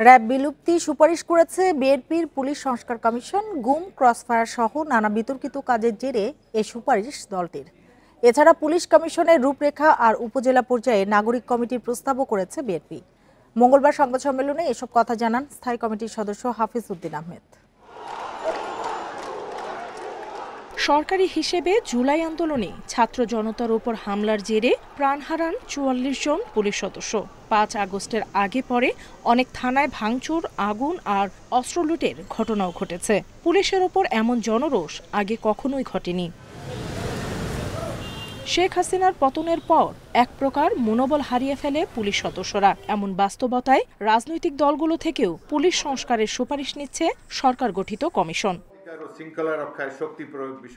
RAB বিলুপ্তি সুপারিশ করেছে বিএনপির পুলিশ সংস্কার কমিশন। গুম, ক্রসফায়ার সহ নানা বিতর্কিত কাজের জেরে এ সুপারিশ দলটির। এছাড়া পুলিশ কমিশনের রূপরেখা আর উপজেলা পর্যায়ে নাগরিক কমিটির প্রস্তাবও করেছে বিএনপি। মঙ্গলবার সংবাদ সম্মেলনে এসব কথা জানান স্থায়ী কমিটির সদস্য হাফিজ উদ্দিন আহমেদ। সরকারি হিসেবে জুলাই আন্দোলনে ছাত্র জনতার উপর হামলার জেরে প্রাণ হারান ৪৪ জন পুলিশ সদস্য। ৫ আগস্টের আগে পরে অনেক থানায় ভাঙচুর, আগুন আর অস্ত্র লুটের ঘটনাও ঘটেছে। পুলিশের ওপর এমন জনরোষ আগে কখনোই ঘটেনি। শেখ হাসিনার পতনের পর এক প্রকার মনোবল হারিয়ে ফেলে পুলিশ সদস্যরা। এমন বাস্তবতায় রাজনৈতিক দলগুলো থেকেও পুলিশ সংস্কারের সুপারিশ নিচ্ছে সরকার গঠিত কমিশন।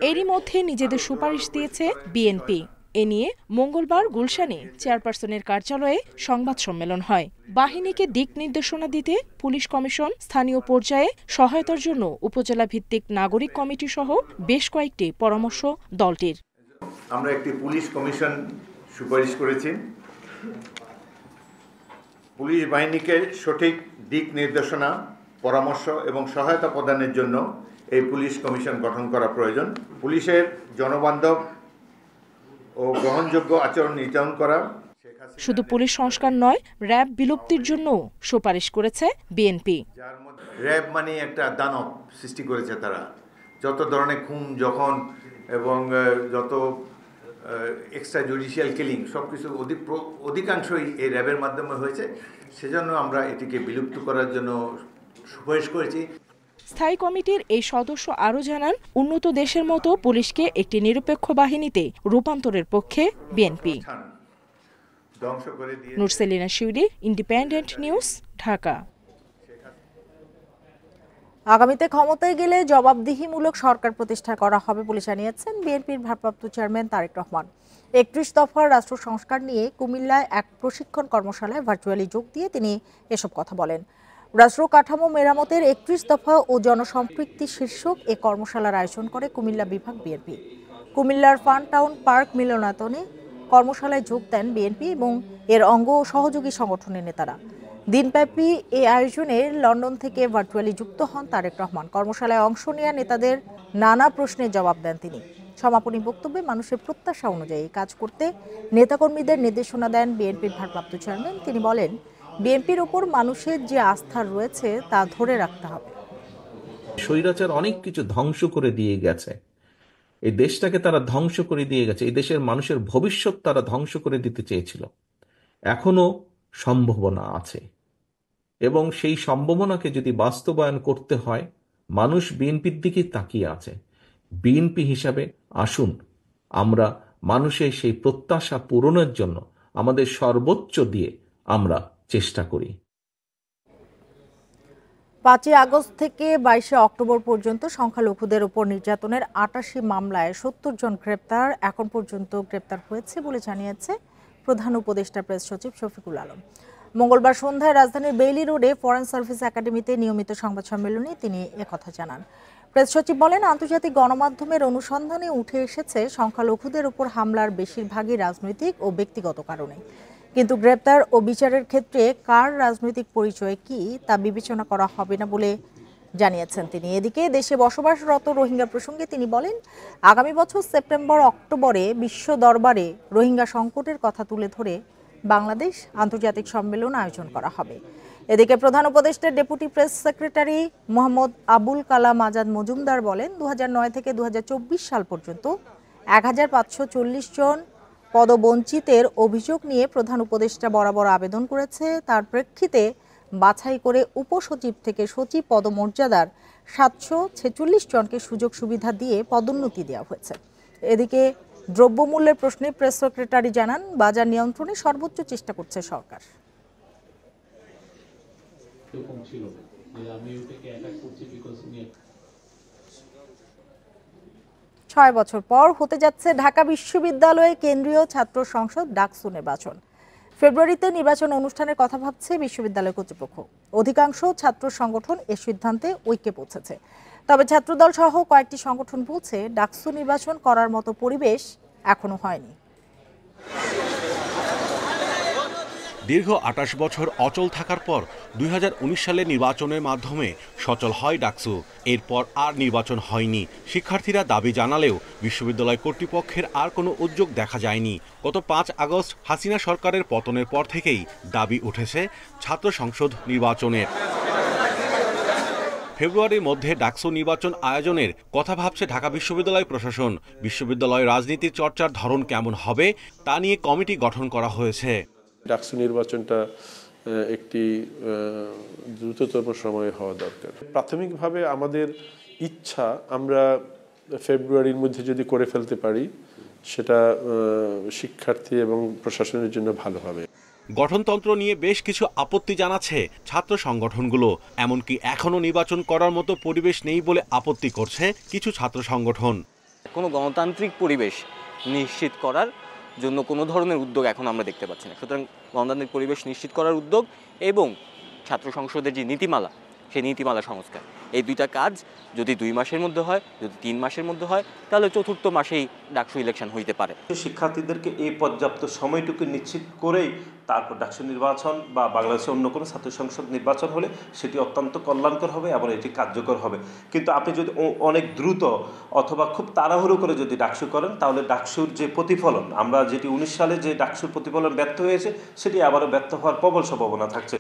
এরই মধ্যে নিজেদের সুপারিশ দিয়েছে বিএনপি। এ নিয়ে মঙ্গলবার গুলশানে চেয়ারপারসনের কার্যালয়ে সংবাদ সম্মেলন হয়। বাহিনীকে দিক নির্দেশনা দিতে পুলিশ কমিশন, স্থানীয় পর্যায়ে সহায়তার জন্য উপজেলা ভিত্তিক নাগরিক কমিটি সহ বেশ কয়েকটি পরামর্শ দলটির। আমরা একটি পুলিশ কমিশন সুপারিশ করেছি। পুলিশ বাহিনীকে সঠিক দিক নির্দেশনা, পরামর্শ এবং সহায়তা প্রদানের জন্য এই পুলিশ কমিশন গঠন করা প্রয়োজন। পুলিশের জনবান্ধব ও গ্রহণযোগ্য আচরণ নির্ধারণ করা। শুধু পুলিশ সংস্কার নয়, র্যাব বিলুপ্তির জন্য সুপারিশ করেছে বিএনপি। র্যাব মানে একটা দানব সৃষ্টি করেছে তারা। যত ধরনের খুন, যখন এবং যত এক্সট্রা জুডিশিয়াল কিলিং সবকিছু অধিকাংশই এই র্যাবের মাধ্যমে হয়েছে। সেজন্য আমরা এটিকে বিলুপ্ত করার জন্য সুপারিশ করেছি। স্থায়ী কমিটির এই সদস্য আরও জানান, উন্নত দেশের মতো পুলিশকে একটি নিরপেক্ষ বাহিনীতে রূপান্তরের পক্ষে বিএনপি। নুরসেলিনা শিউলি, ইন্ডিপেন্ডেন্ট নিউজ, ঢাকা। আগামীতে ক্ষমতায় গেলে জবাবদিহিমূলক সরকার প্রতিষ্ঠা করা হবে বলে জানিয়েছেন বিএনপির ভারপ্রাপ্ত চেয়ারম্যান তারেক রহমান। ৩১ দফার রাষ্ট্র সংস্কার নিয়ে কুমিল্লায় এক প্রশিক্ষণ কর্মশালায় ভার্চুয়ালি যোগ দিয়ে তিনি এসব কথা বলেন। রাষ্ট্র কাঠামো মেরামতের ৩১ দফা ও জনসম্পৃক্তি শীর্ষক এ কর্মশালার আয়োজন করে কুমিল্লা বিভাগ বিএনপি। কুমিল্লার ফান টাউন পার্ক মিলনায়তনে কর্মশালায় যোগ দেন বিএনপি এবং এর অঙ্গ ও সহযোগী সংগঠনের নেতারা। দিনব্যাপী এই আয়োজনে লন্ডন থেকে ভার্চুয়ালি যুক্ত হন তারেক রহমান। কর্মশালায় অংশ নেওয়া নেতাদের নানা প্রশ্নের জবাব দেন তিনি। সমাপনী বক্তব্যে মানুষের প্রত্যাশা অনুযায়ী কাজ করতে নেতাকর্মীদের নির্দেশনা দেন বিএনপির ভারপ্রাপ্ত চেয়ারম্যান। তিনি বলেন, বিএনপির ওপর মানুষের যে আস্থা রয়েছে তা ধরে রাখতে হবে। স্বৈরাচার অনেক কিছু ধ্বংস করে দিয়ে গেছে, এই দেশটাকে তারা ধ্বংস করে দিয়ে গেছে, এই দেশের মানুষের ভবিষ্যৎ তারা ধ্বংস করে দিতে চেয়েছিল। এখনো সম্ভাবনা আছে এবং সেই সম্ভাবনাকে যদি বাস্তবায়ন করতে হয়, মানুষ বিএনপির দিকে তাকিয়ে আছে। বিএনপি হিসাবে আসুন আমরা মানুষের সেই প্রত্যাশা পূরণের জন্য আমাদের সর্বোচ্চ দিয়ে আমরা চেষ্টা করি। ৫ই আগস্ট থেকে ২২শে অক্টোবর পর্যন্ত সংখ্যালঘুদের উপর নির্যাতনের ৮৮ মামলায় ৭০ জন গ্রেপ্তার। এখন পর্যন্ত গ্রেপ্তার হয়েছে বলে জানিয়েছে প্রধান উপদেষ্টা প্রেস সচিব শফিকুল আলম। মঙ্গলবার সন্ধ্যায় রাজধানীর বেইলি রোডে ফরেন সার্ভিস একাডেমিতে নিয়মিত সংবাদ সম্মেলনে তিনি একথা জানান। প্রেস সচিব বলেন, আন্তর্জাতিক গণমাধ্যমের অনুসন্ধানে উঠে এসেছে সংখ্যালঘুদের উপর হামলার বেশিরভাগই রাজনৈতিক ও ব্যক্তিগত কারণে। কিন্তু গ্রেপ্তার ও বিচারের ক্ষেত্রে কার রাজনৈতিক পরিচয় কি তা বিবেচনা করা হবে না বলে জানিয়েছেন তিনি। এদিকে দেশে বসবাসরত রোহিঙ্গা প্রসঙ্গে তিনি বলেন, আগামী বছর সেপ্টেম্বর-অক্টোবরে বিশ্ব দরবারে রোহিঙ্গা সংকটের কথা তুলে ধরে বাংলাদেশ আন্তর্জাতিক সম্মেলন আয়োজন করা হবে। এদিকে প্রধান উপদেষ্টার deputy press secretary Mohammad Abul Kalam Azad Majumdar বলেন, ২০০৯ থেকে ২০২৪ সাল পর্যন্ত ১৫৪০ জন পদবঞ্চিতের অভিযোগ নিয়ে প্রধান উপদেষ্টা বরাবর আবেদন করেছে। তার প্রেক্ষিতে বাছাই করে উপসচিব থেকে সচিব পদমর্যাদার ৭৪৬ জনকে সুযোগ সুবিধা দিয়ে পদোন্নতি দেওয়া হয়েছে। এদিকে দ্রব্যমূল্যের প্রশ্নে প্রেস সেক্রেটারি জানান, বাজার নিয়ন্ত্রণে সর্বোচ্চ চেষ্টা করছে সরকার। ৬ বছর পর হতে যাচ্ছে ঢাকা বিশ্ববিদ্যালয়ে কেন্দ্রীয় ছাত্র সংসদ ডাকসু নির্বাচন। ফেব্রুয়ারিতে নির্বাচন অনুষ্ঠানের কথা ভাবছে বিশ্ববিদ্যালয় কর্তৃপক্ষ। অধিকাংশ ছাত্র সংগঠন এ সিদ্ধান্তে ঐক্যে পৌঁছেছে। তবে ছাত্রদল সহ কয়েকটি সংগঠন বলছে, ডাকসু নির্বাচন করার মতো পরিবেশ এখনো হয়নি। দীর্ঘ ২৮ বছর অচল থাকার পর ২০১৯ সালে নির্বাচনের মাধ্যমে সচল হয় ডাকসু। এরপর আর নির্বাচন হয়নি। শিক্ষার্থীরা দাবি জানালেও বিশ্ববিদ্যালয় কর্তৃপক্ষের আর কোনো উদ্যোগ দেখা যায়নি। গত ৫ আগস্ট হাসিনা সরকারের পতনের পর থেকেই দাবি উঠেছে ছাত্র সংসদ নির্বাচনের। ফেব্রুয়ারির মধ্যে ডাকসু নির্বাচন আয়োজনের কথা ভাবছে ঢাকা বিশ্ববিদ্যালয় প্রশাসন। বিশ্ববিদ্যালয় রাজনীতির চর্চার ধরন কেমন হবে তা নিয়ে কমিটি গঠন করা হয়েছে। ডাকসু নির্বাচনটা একটি দ্রুততম সময়ে হওয়া দরকার। প্রাথমিকভাবে আমাদের ইচ্ছা আমরা ফেব্রুয়ারির মধ্যে যদি করে ফেলতে পারি সেটা শিক্ষার্থী এবং প্রশাসনের জন্য ভালো হবে। গঠনতন্ত্র নিয়ে বেশ কিছু আপত্তি জানাচ্ছে ছাত্র সংগঠনগুলো। এমনকি এখনো নির্বাচন করার মতো পরিবেশ নেই বলে আপত্তি করছে কিছু ছাত্র সংগঠন। কোনো গণতান্ত্রিক পরিবেশ নিশ্চিত করার জন্য কোনো ধরনের উদ্যোগ এখন আমরা দেখতে পাচ্ছি না। সুতরাং গণতান্ত্রিক পরিবেশ নিশ্চিত করার উদ্যোগ এবং ছাত্র সংসদের যে নীতিমালা, সেই নীতিমালা সংস্কার, এই দুইটা কাজ যদি 2 মাসের মধ্যে হয়, যদি 3 মাসের মধ্যে হয়, তাহলে চতুর্থ মাসেই ডাকসু ইলেকশন হইতে পারে। শিক্ষার্থীদেরকে এই পর্যাপ্ত সময়টুকু নিশ্চিত করেই তারপর ডাকসু নির্বাচন বা বাংলাদেশের অন্য কোনো ছাত্র সংসদ নির্বাচন হলে সেটি অত্যন্ত কল্যাণকর হবে এবং এটি কার্যকর হবে। কিন্তু আপনি যদি অনেক দ্রুত অথবা খুব তাড়াহুড়ো করে যদি ডাকসু করেন, তাহলে ডাকসুর যে প্রতিফলন, আমরা যেটি 19 সালে যে ডাকসুর প্রতিফলন ব্যর্থ হয়েছে, সেটি আবারও ব্যর্থ হওয়ার প্রবল সম্ভাবনা থাকছে।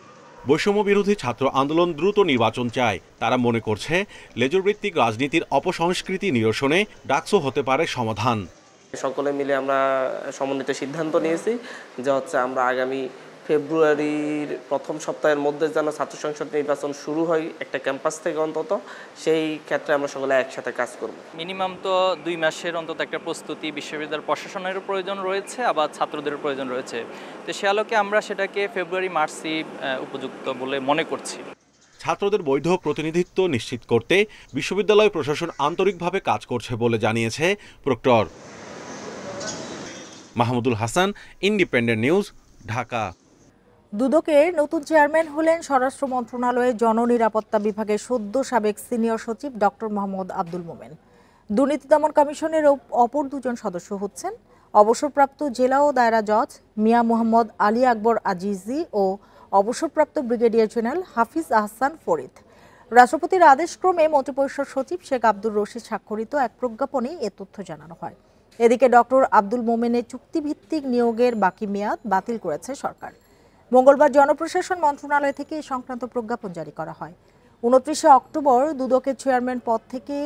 বৈষম্য বিরোধী ছাত্র আন্দোলন দ্রুত নির্বাচন চায়। তারা মনে করছে লেজুরভিত্তিক রাজনীতির অপসংস্কৃতি নিরসনে ডাকসু হতে পারে সমাধান। সকলে মিলে আমরা সমন্বিত সিদ্ধান্ত নিয়েছি যে আমরা আগামী ফেব্রুয়ারির প্রথম সপ্তাহের মধ্যে যেন ছাত্র সংসদ নির্বাচন শুরু হয় একটা ক্যাম্পাস থেকে অন্তত, সেই ক্ষেত্রে আমরা সকলে একসাথে কাজ করব। মিনিমাম তো 2 মাসের অন্তত একটা প্রস্তুতি বিশ্ববিদ্যালয় প্রশাসনেরও প্রয়োজন রয়েছে, আবার ছাত্রদেরও প্রয়োজন রয়েছে। তো সে আলোকে আমরা সেটাকে ফেব্রুয়ারি মার্চই উপযুক্ত বলে মনে করছি। ছাত্রদের বৈধ প্রতিনিধিত্ব নিশ্চিত করতে বিশ্ববিদ্যালয় প্রশাসন আন্তরিকভাবে কাজ করছে বলে জানিয়েছে proctor. Mahmudul Hasan, independent news, Dhaka. দুদকের নতুন চেয়ারম্যান হলেন স্বরাষ্ট্র মন্ত্রণালয়ের জননিরাপত্তা বিভাগের সদ্য সাবেক সিনিয়র সচিব ডক্টর মোহাম্মদ আব্দুল মোমেন। দুর্নীতি দমন কমিশনের অপর 2 জন সদস্য হচ্ছেন অবসরপ্রাপ্ত জেলা ও দায়রা জজ মিয়া মোহাম্মদ আলী আকবর আজিজি ও অবসরপ্রাপ্ত ব্রিগেডিয়ার জেনারেল হাফিজ আহসান ফরিদ। রাষ্ট্রপতির আদেশক্রমে মন্ত্রিপরিষদ সচিব শেখ আব্দুর রশিদ স্বাক্ষরিত এক প্রজ্ঞাপনে এ তথ্য জানানো হয়। এদিকে ডক্টর আব্দুল মোমেনের চুক্তিভিত্তিক নিয়োগের বাকি মেয়াদ বাতিল করেছে সরকার। মঙ্গলবার জনপ্রশাসন মন্ত্রণালয় থেকে এ সংক্রান্ত প্রজ্ঞাপন জারি করা হয়। 29 অক্টোবর দুদকের চেয়ারম্যান পদ থেকে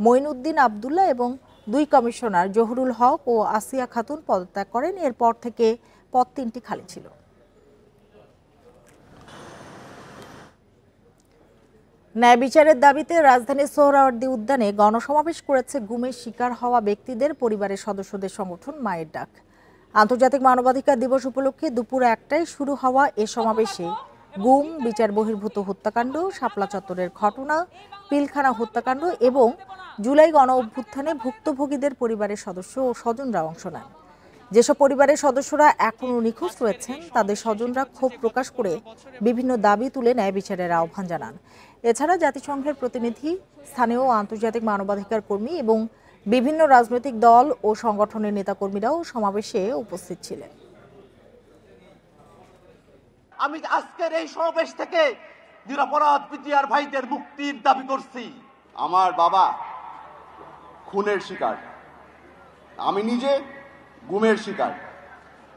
মঈনুদ্দিন আবদুল্লাহ এবং 2 কমিশনার জহুরুল হক ও আসিয়া খাতুন পদত্যাগ করেন। এরপর থেকে পদ 3টি খালি ছিল। ন্যায় বিচারের দাবিতে রাজধানীর সোহরাওয়ার্দী উদ্যানে গণসমাবেশ করেছে গুমের শিকার হওয়া ব্যক্তিদের পরিবারের সদস্যদের সংগঠন মায়ের ডাক। আন্তর্জাতিক মানবাধিকার দিবস উপলক্ষে দুপুর 1টায় শুরু হওয়া এ সমাবেশে গুম, বিচার বহির্ভূত হত্যাকাণ্ড, শাপলা চত্বরের ঘটনা, পিলখানা হত্যাকাণ্ড এবং জুলাই গণ অভ্যুত্থানে ভুক্তভোগীদের পরিবারের সদস্য ও স্বজনরা অংশ নেন। যেসব পরিবারের সদস্যরা এখনও নিখোঁজ রয়েছেন তাদের স্বজনরা ক্ষোভ প্রকাশ করে বিভিন্ন দাবি তুলে ন্যায় বিচারের আহ্বান জানান। এছাড়া জাতিসংঘের প্রতিনিধি, স্থানীয় ও আন্তর্জাতিক মানবাধিকার কর্মী এবং বিভিন্ন রাজনৈতিক দল ও সংগঠনের নেতাকর্মীরাও সমাবেশে উপস্থিত ছিলেন। আমি আজকের এই সমাবেশ থেকে নিরপরাধ পিটিআর ভাইদের মুক্তির দাবি করছি। আমার বাবা খুনের শিকার, আমি নিজে গুমের শিকার,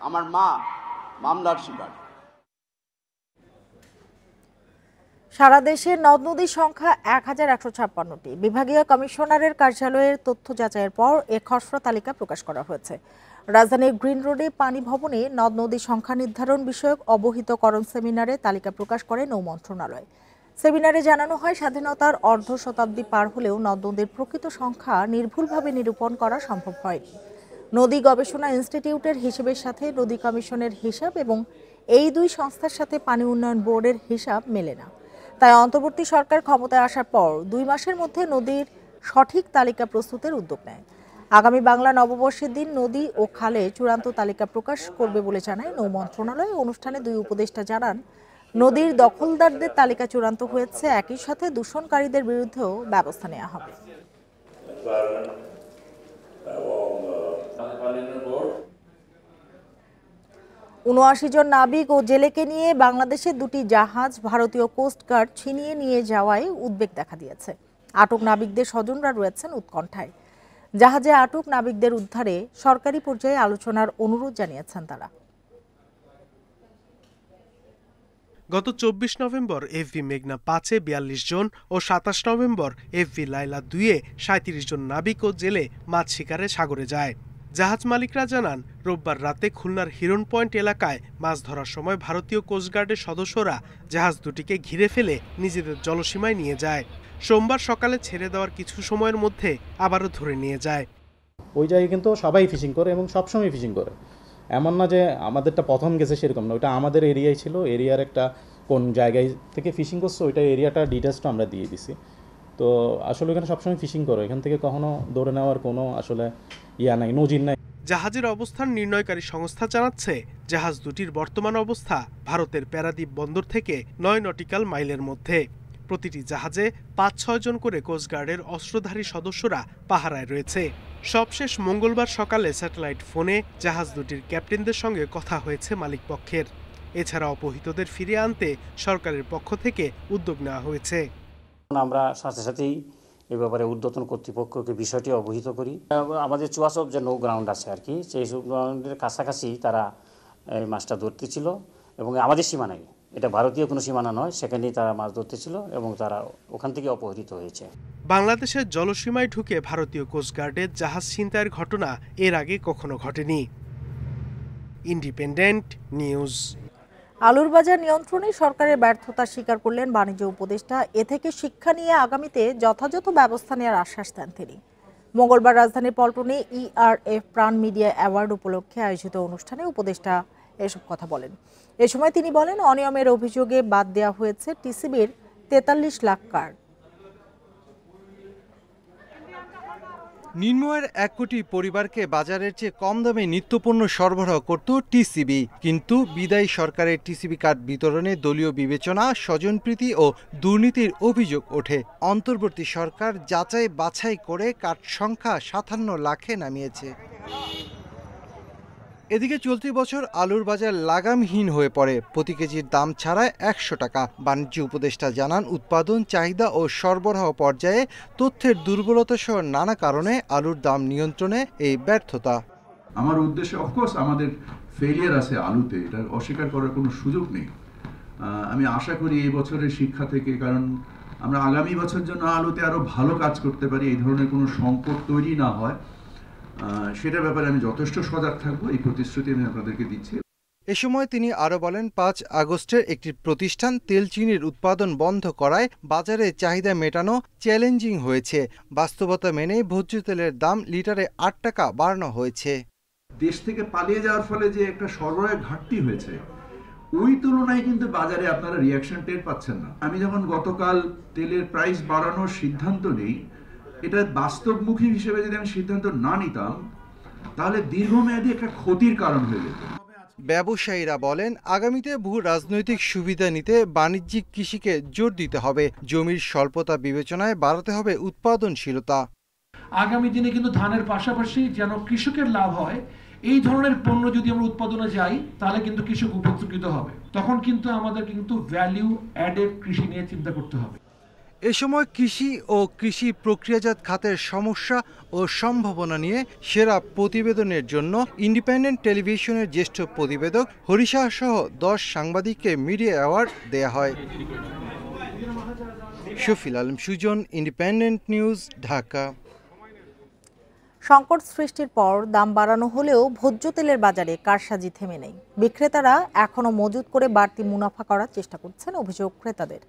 আমার মা মামলার শিকার। সারা দেশে নদ নদীর সংখ্যা 1156টি। বিভাগীয় কমিশনারের কার্যালয়ের তথ্য যাচাইয়ের পর এ খসড়া তালিকা প্রকাশ করা হয়েছে। রাজধানীর গ্রিন রোডে পানি ভবনে নদ নদীর সংখ্যা নির্ধারণ বিষয়ক অবহিতকরণ সেমিনারে তালিকা প্রকাশ করে নৌ মন্ত্রণালয়। সেমিনারে জানানো হয়, স্বাধীনতার অর্ধ শতাব্দী পার হলেও নদ নদীর প্রকৃত সংখ্যা নির্ভুলভাবে নিরূপণ করা সম্ভব হয়নি। নদী গবেষণা ইনস্টিটিউটের হিসেবের সাথে নদী কমিশনের হিসাব এবং এই 2 সংস্থার সাথে পানি উন্নয়ন বোর্ডের হিসাব মেলে না। তাই অন্তর্বর্তী সরকার ক্ষমতায় আসার পর 2 মাসের মধ্যে নদীর সঠিক তালিকা প্রস্তুতের উদ্যোগ নেয়। আগামী বাংলা নববর্ষের দিন নদী ও খালে চূড়ান্ত তালিকা প্রকাশ করবে বলে জানায় নৌ মন্ত্রণালয়। অনুষ্ঠানে 2 উপদেষ্টা জানান, নদীর দখলদারদের তালিকা চূড়ান্ত হয়েছে, একই সাথে দূষণকারীদের বিরুদ্ধেও ব্যবস্থা নেওয়া হবে। ৭৯ জন নাবিক ও জেলেকে নিয়ে বাংলাদেশের দুটি জাহাজ ভারতীয় কোস্টগার্ড ছিনিয়ে নিয়ে যাওয়ায় উদ্বেগ দেখা দিয়েছে। আটক নাবিকদের স্বজনরা রয়েছেন উৎকণ্ঠায়। জাহাজে আটক নাবিকদের উদ্ধারে সরকারি পর্যায়ে আলোচনার অনুরোধ জানিয়েছেন তারা। গত ২৪ নভেম্বর এফভি মেঘনা ৫-এ ৪২ জন ও ২৭ নভেম্বর এফভি লায়লা ২-এ ৩৭ জন নাবিক ও জেলে মাছ শিকারে সাগরে যায়। জাহাজ মালিকরা জানান, রোববার রাতে খুলনার হিরন পয়েন্ট এলাকায় মাছ ধরার সময় ভারতীয় কোস্টগার্ডের সদস্যরা জাহাজ দুটিকে ঘিরে ফেলে নিজেদের জলসীমায় নিয়ে যায়। সোমবার সকালে ছেড়ে দেওয়ার কিছু সময়ের মধ্যে আবারও ধরে নিয়ে যায়। ওই জায়গায় কিন্তু সবাই ফিশিং করে এবং সবসময় ফিশিং করে, এমন না যে আমাদেরটা প্রথম গেছে সেরকম না। ওইটা আমাদের এরিয়ায় ছিল, এরিয়ার একটা কোন জায়গায় থেকে ফিশিং করছে ওইটা এরিয়াটা ডিটেলসটা আমরা দিয়ে দিছি। তো আসলে এখানে সবসময় ফিশিং করে, এখান থেকে কখনো ধরে নেওয়ার কোনো আসলে নাই, নজির নাই। জাহাজের অবস্থান নির্ণয়কারী সংস্থা জানাচ্ছে, জাহাজ দুটির বর্তমান অবস্থা ভারতের প্যারাদ্বীপ বন্দর থেকে ৯ নটিক্যাল মাইলের মধ্যে। প্রতিটি জাহাজে ৫-৬ জন করে কোস্টগার্ডের অস্ত্রধারী সদস্যরা পাহারায় রয়েছে। সবশেষ মঙ্গলবার সকালে স্যাটেলাইট ফোনে জাহাজ দুটির ক্যাপ্টেনদের সঙ্গে কথা হয়েছে মালিকপক্ষের। এছাড়া অপহৃতদের ফিরিয়ে আনতে সরকারের পক্ষ থেকে উদ্যোগ নেওয়া হয়েছে। আমরা সাথে সাথেই এ ব্যাপারে ঊর্ধ্বতন কর্তৃপক্ষকে বিষয়টি অবহিত করি। আমাদের চুয়াসব যে নৌ গ্রাউন্ড আছে আর কি, সেই গ্রাউন্ডের কাছাকাছি তারা এই মাছটা ধরতে ছিল এবং আমাদের সীমানায়, এটা ভারতীয় কোনো সীমানা নয়, সেখানেই তারা মাছ ধরতে ছিল এবং তারা ওখান থেকে অপহৃত হয়েছে। বাংলাদেশের জলসীমায় ঢুকে ভারতীয় কোস্টগার্ডের জাহাজ ছিনতাইয়ের ঘটনা এর আগে কখনো ঘটেনি। Independent news. আলুর বাজার নিয়ন্ত্রণে সরকারের ব্যর্থতা স্বীকার করলেন বাণিজ্য উপদেষ্টা। এ থেকে শিক্ষা নিয়ে আগামীতে যথাযথ ব্যবস্থা নেওয়ার আশ্বাস দেন তিনি। মঙ্গলবার রাজধানীর পল্টনে ERF প্রাণ মিডিয়া অ্যাওয়ার্ড উপলক্ষে আয়োজিত অনুষ্ঠানে উপদেষ্টা এসব কথা বলেন। এ সময় তিনি বলেন, অনিয়মের অভিযোগে বাদ দেওয়া হয়েছে টিসিবির ৪৩ লাখ কার্ড। নিম্ন আয়ের ১ কোটি পরিবারকে বাজারের চেয়ে কম দামে নিত্যপণ্য সরবরাহ করত টিসিবি, কিন্তু বিদায়ী সরকারের টিসিবি কার্ড বিতরণে দলীয় বিবেচনা, স্বজনপ্রীতি ও দুর্নীতির অভিযোগ ওঠে। অন্তর্বর্তী সরকার যাচাই বাছাই করে কার্ড সংখ্যা ৫৭ লাখে নামিয়েছে। এদিকে চলতি বছর আলুর বাজার লাগামহীন হয়ে পড়ে, প্রতি কেজির দাম ছাড়ায় ১০০ টাকা। বাণিজ্য উপদেষ্টা জানান, উৎপাদন, চাহিদা ও সরবরাহ পর্যায়ে তথ্যের দুর্বলতা সহ নানা কারণে আলুর দাম নিয়ন্ত্রণে এই ব্যর্থতা। আমার উদ্দেশ্যে অফকোর্স আমাদের ফেলিয়ার আছে আলুতে, এটা অস্বীকার করার কোনো সুযোগ নেই। আমি আশা করি এই বছরের শিক্ষা থেকে, কারণ আমরা আগামী বছর জন্য আলুতে আরও ভালো কাজ করতে পারি, এই ধরনের কোনো সংকট তৈরি না হয়, সেটার ব্যাপারে আমি যথেষ্ট সজাগ থাকবো, এই প্রতিশ্রুতি আমি আপনাদেরকে দিচ্ছি। এ সময় তিনি আরও বলেন, ৫ আগস্টের একটি প্রতিষ্ঠান তেল চিনির উৎপাদন বন্ধ করায় বাজারে চাহিদা মেটানো চ্যালেঞ্জিং হয়েছে। বাস্তবতা মেনে ভোজ্য তেলের দাম লিটারে ৮ টাকা বাড়ানো হয়েছে। দেশ থেকে পালিয়ে যাওয়ার ফলে যে একটা সরবরাহের ঘাটতি হয়েছে, ওই তুলনায় কিন্তু বাজারে আপনারা রিয়াকশন টের পাচ্ছেন না। আমি যখন গতকাল তেলের প্রাইস বাড়ানোর সিদ্ধান্ত নিই, এটা বাস্তবমুখী হিসেবে যদি আমি সিদ্ধান্ত না নিতাম, তাহলে দীর্ঘমেয়াদী একটা ক্ষতির কারণ হয়ে যেত। ব্যবসায়ীরা বলেন, আগামীতে ভূ রাজনৈতিক সুবিধা নিতে বাণিজ্যিক কৃষিকে জোর দিতে হবে। জমির স্বল্পতা বিবেচনায় বাড়াতে হবে উৎপাদনশীলতা। আগামী দিনে কিন্তু ধানের পাশাপাশি যেন কৃষকের লাভ হয়, এই ধরনের পণ্য যদি আমরা উৎপাদনে যাই, তাহলে কিন্তু কৃষক উপকৃত হবে। তখন কিন্তু আমাদের কিন্তু ভ্যালু অ্যাডেড কৃষি নিয়ে চিন্তা করতে হবে। এ সময় কৃষি ও কৃষি প্রক্রিয়াজাত খাতের সমস্যা ও সম্ভাবনা নিয়ে সেরা প্রতিবেদনের জন্য ইন্ডিপেন্ডেন্ট টেলিভিশনের জ্যেষ্ঠ প্রতিবেদক হরিশাহ সহ ১০ সাংবাদিককে মিডিয়া অ্যাওয়ার্ড দেয়া হয়। Shafil Alam Sujan, independent news, Dhaka. সংকট সৃষ্টির পর দাম বাড়ানো হলেও ভোজ্য তেলের বাজারে কারসাজি থেমে নেই। বিক্রেতারা এখনো মজুত করে বাড়তি মুনাফা করার চেষ্টা করছেন, অভিযোগ ক্রেতাদের।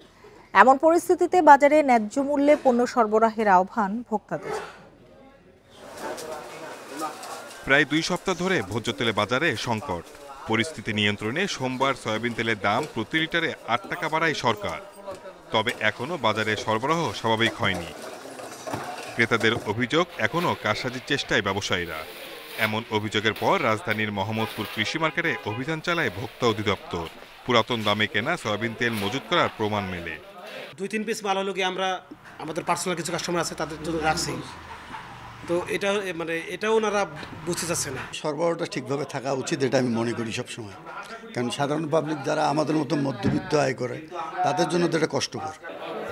এমন পরিস্থিতিতে বাজারে ন্যায্য মূল্যে পণ্য সরবরাহের আহ্বান ভোক্তাদের। প্রায় ২ সপ্তাহ ধরে ভোজ্য তেলের বাজারে সংকট। পরিস্থিতি নিয়ন্ত্রণে সোমবার সয়াবিন তেলের দাম প্রতি লিটারে ৮ টাকা বাড়ায় সরকার। তবে এখনও বাজারে সরবরাহ স্বাভাবিক হয়নি। ক্রেতাদের অভিযোগ, এখনও কারসাজির চেষ্টায় ব্যবসায়ীরা। এমন অভিযোগের পর রাজধানীর মোহাম্মদপুর কৃষি মার্কেটে অভিযান চালায় ভোক্তা অধিদপ্তর। পুরাতন দামে কেনা সয়াবিন তেল মজুত করার প্রমাণ মেলে। ২-৩ পিস মাল হলো কি আমরা আমাদের পার্সোনাল কিছু কাস্টমার আছে, তাদের জন্য রাখছি। তো এটা মানে এটাও ওনারা বুঝতে চাচ্ছে না। সরবরাহটা ঠিকভাবে থাকা উচিত, এটা আমি মনে করি সবসময়। কারণ সাধারণ পাবলিক যারা আমাদের মতো মধ্যবিত্ত আয় করে তাদের জন্য তো এটা কষ্টকর।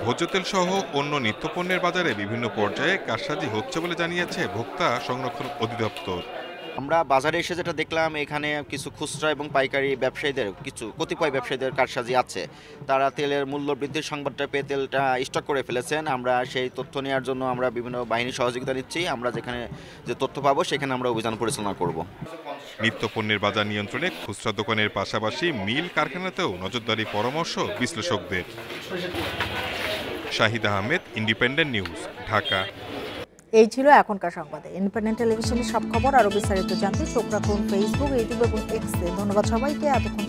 ভোজ্য তেল সহ অন্য নিত্যপণ্যের বাজারে বিভিন্ন পর্যায়ে কারসাজি হচ্ছে বলে জানিয়েছে ভোক্তা সংরক্ষণ অধিদপ্তর। আমরা বাজারে এসে যেটা দেখলাম, এখানে কিছু খুচরা এবং পাইকারি ব্যবসায়ীদের, কিছু কতিপয় ব্যবসায়ীদের কারসাজি আছে। তারা তেলের মূল্য বৃদ্ধির সংবাদটা পেয়ে তেলটা স্টক করে ফেলেছেন। আমরা সেই তথ্য নেওয়ার জন্য আমরা বিভিন্ন বাহিনীর সহযোগিতা নিচ্ছি। আমরা যেখানে যে তথ্য পাবো সেখানে আমরা অভিযান পরিচালনা করব। নিত্যপণ্যের বাজার নিয়ন্ত্রণে খুচরা দোকানের পাশাপাশি মিল কারখানাতেও নজরদারি পরামর্শ বিশ্লেষকদের। Shahid Ahmed, independent news, Dhaka. এই ছিল এখনকার সংবাদে। ইন্ডিপেন্ডেন্ট টেলিভিশনের সব খবর আরো বিস্তারিত জানতে চোখ রাখুন ফেসবুক, ইউটিউব এবং এক্সে। ধন্যবাদ সবাইকে এতক্ষণ